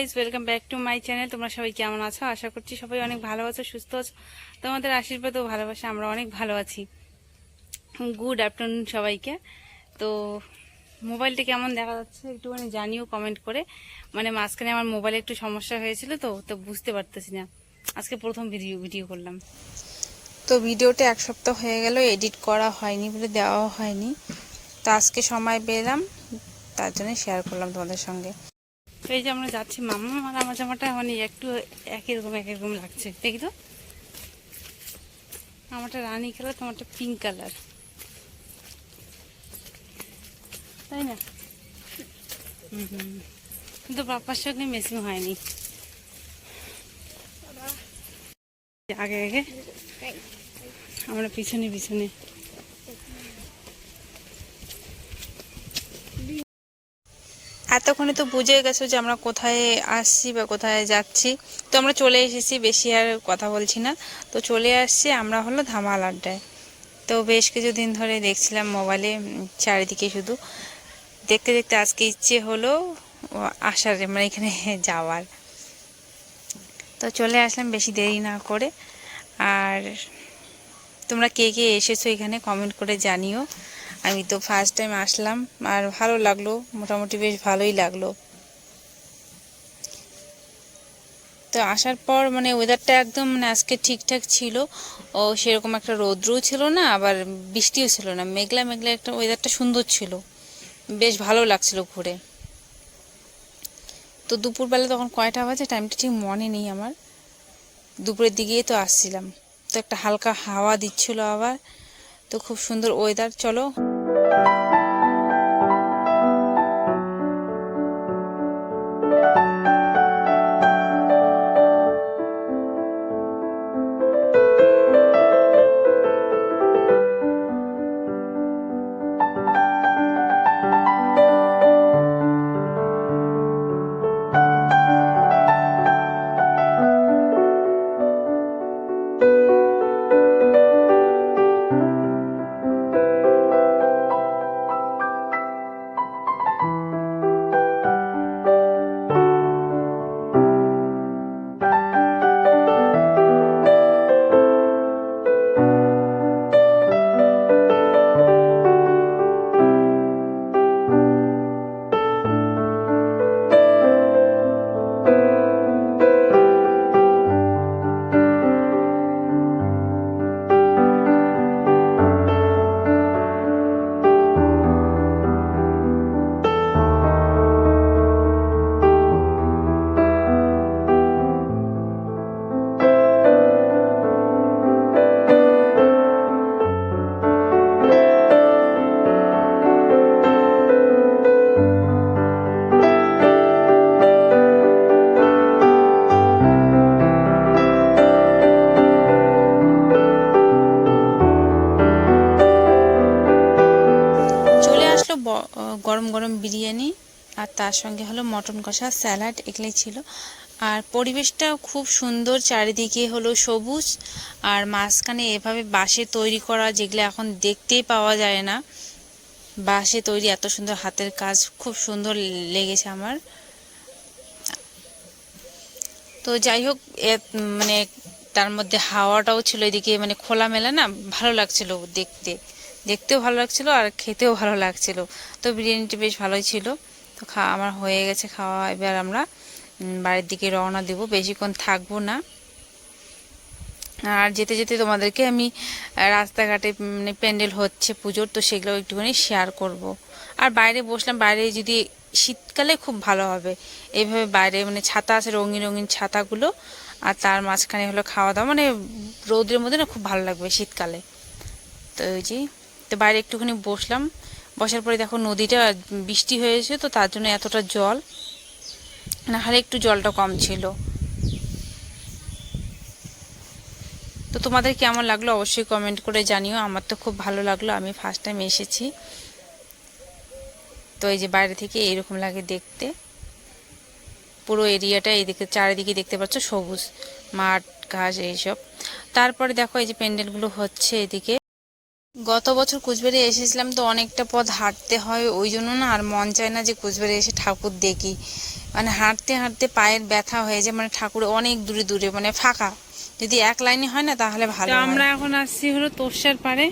Guys, welcome back to my channel. তোমরা সবাই কেমন আছো? আশা করছি সবাই অনেক ভালো আছো, সুস্থ আছো। তোমাদের আশীর্বাদ ও ভালোবাসা আমরা অনেক ভালো আছি। গুড আফটারনুন সবাইকে। তো মোবাইলটা কেমন দেখা যাচ্ছে একটুখানি জানিও কমেন্ট করে। মানে মাঝখানে আমার মোবাইলে একটু সমস্যা হয়েছিল, তো তো বুঝতে পারতেছি না। আজকে প্রথম ভিডিও করলাম। তো ভিডিওটা এক সপ্তাহ হয়ে গেল, এডিট করা হয়নি বলে দেওয়া হয়নি। তো আজকে সময় পেলাম, তার জন্য শেয়ার করলাম তোমাদের সঙ্গে। এই যে আমরা যাচ্ছি, মামা আর আমার জামাটা মানে একটু একই রকম লাগছে, দেখি তো। আমারটা রানী কালার, তোমারটা পিঙ্ক কালার, তাই না? কিন্তু পাপার সঙ্গে মেশিং হয়নি। আগে আগে আমরা পিছনে পিছনে। এতক্ষণে তো বুঝে গেছো যে আমরা কোথায় আসছি বা কোথায় যাচ্ছি। তো আমরা চলে এসেছি, বেশি আর কথা বলছি না। তো চলে আসছি আমরা হলো ধামাল আড্ডায়। তো বেশ কিছুদিন ধরে দেখছিলাম মোবাইলে চারিদিকে শুধু দেখতে দেখতে আজকে ইচ্ছে হলো আসার, মানে এখানে যাওয়ার। তো চলে আসলাম বেশি দেরি না করে। আর তোমরা কে কে এসেছো এখানে কমেন্ট করে জানিও। আমি তো ফার্স্ট টাইম আসলাম, আর ভালো লাগলো, মোটামুটি বেশ ভালোই লাগলো। তো আসার পর মানে ওয়েদারটা একদম মানে আজকে ঠিকঠাক ছিল। ও সেরকম একটা রৌদ্রও ছিল না, আবার বৃষ্টিও ছিল না, মেঘলা মেঘলা একটা ওয়েদারটা সুন্দর ছিল, বেশ ভালো লাগছিল ঘুরে। তো দুপুরবেলা তখন কয়টা বাজে টাইমটা ঠিক মনে নেই আমার, দুপুরের দিকেই তো আসছিলাম। তো একটা হালকা হাওয়া দিচ্ছিল আবার, তো খুব সুন্দর ওয়েদার। চলো গরম গরম বিরিয়ানি, আর তার সঙ্গে হলো মটন কষা, স্যালাড, এগুলোই ছিল। আর পরিবেশটা খুব সুন্দর, চারিদিকে হলো সবুজ, আর মাঝখানে এভাবে বাঁশে তৈরি করা, যেগুলো এখন দেখতেই পাওয়া যায় না, বাঁশে তৈরি এত সুন্দর হাতের কাজ, খুব সুন্দর লেগেছে আমার। তো যাই হোক, মানে তার মধ্যে হাওয়াটাও ছিল এদিকে, মানে খোলামেলা না, ভালো লাগছিল দেখতে, দেখতেও ভালো লাগছিল আর খেতেও ভালো লাগছিল। তো বিরিয়ানিটি বেশ ভালোই ছিল। তো আমার হয়ে গেছে খাওয়া, এবার আমরা বাড়ির দিকে রওনা দেব, বেশিক্ষণ থাকবো না। আর যেতে যেতে তোমাদেরকে আমি রাস্তাঘাটে মানে প্যান্ডেল হচ্ছে পুজোর, তো সেগুলো একটুখানি শেয়ার করব। আর বাইরে বসলাম, বাইরে যদি শীতকালে খুব ভালো হবে এইভাবে বাইরে, মানে ছাতা আছে, রঙিন রঙিন ছাতাগুলো, আর তার মাঝখানে হলো খাওয়া দাওয়া, মানে রৌদ্রের মধ্যে না খুব ভালো লাগবে শীতকালে। তো ওই যে, তো বাইরে একটুখানি বসলাম, বসার পরে দেখো নদীটা বৃষ্টি হয়েছে, তো তার জন্য এতটা জল, না হলে একটু জলটা কম ছিল। তো তোমাদের কেমন লাগলো অবশ্যই কমেন্ট করে জানিও। আমার তো খুব ভালো লাগলো, আমি ফার্স্ট টাইম এসেছি। তো এই যে বাইরে থেকে এইরকম লাগে দেখতে, পুরো এরিয়াটা এইদিকে চারিদিকে দেখতে পাচ্ছ সবুজ মাঠ ঘাস এইসব। তারপরে দেখো এই যে প্যান্ডেলগুলো হচ্ছে এদিকে, গত বছর কুচবিহারে এসেছিলাম তো অনেকটা পথ হাঁটতে হয়, ওই জন্য না আর মন চায় না যে কুচবিহারে এসে ঠাকুর দেখি। মানে হাঁটতে হাঁটতে পায়ের ব্যথা হয়ে যায়, মানে ঠাকুর অনেক দূরে দূরে, মানে ফাঁকা, যদি এক লাইনে হয় না তাহলে ভালো হয়। আমরা এখন আসছি হলো তোরসার পাড়ে,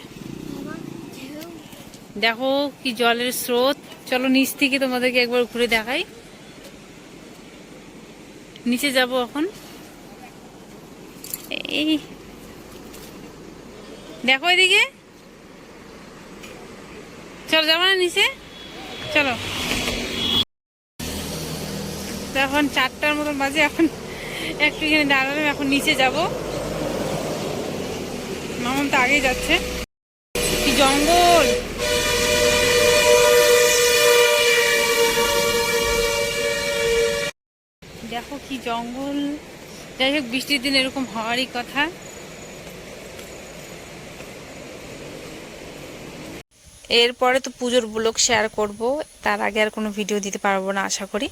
দেখো কি জলের স্রোত। চলো নিচ থেকে তোমাদেরকে একবার ঘুরে দেখাই। নিচে যাব এখন, এই দেখো এদিকে, চলো যাবো না নিচে, চলো। তো এখন 4টার মতন বাজে, এখন একটু এখানে দাঁড়ালাম, এখন নিচে যাব। মামন তো আগেই যাচ্ছে। কি জঙ্গল, দেখো কি জঙ্গল। যাই হোক, বৃষ্টির দিন এরকম হওয়ারই কথা। এরপরে তো পুজোর ব্লগ শেয়ার করব, তার আগে আর কোনো ভিডিও দিতে পারবো না আশা করি।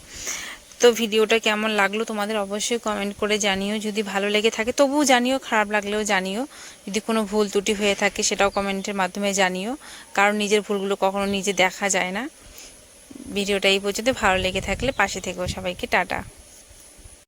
তো ভিডিওটা কেমন লাগলো তোমাদের অবশ্যই কমেন্ট করে জানিও, যদি ভালো লেগে থাকে তবুও জানিও, খারাপ লাগলেও জানিও, যদি কোনো ভুল ত্রুটি হয়ে থাকে সেটাও কমেন্টের মাধ্যমে জানিও, কারণ নিজের ভুলগুলো কখনো নিজে দেখা যায় না। ভিডিওটা এই পর্যন্ত, ভালো লেগে থাকলে পাশে থেকেও সবাইকে টাটা।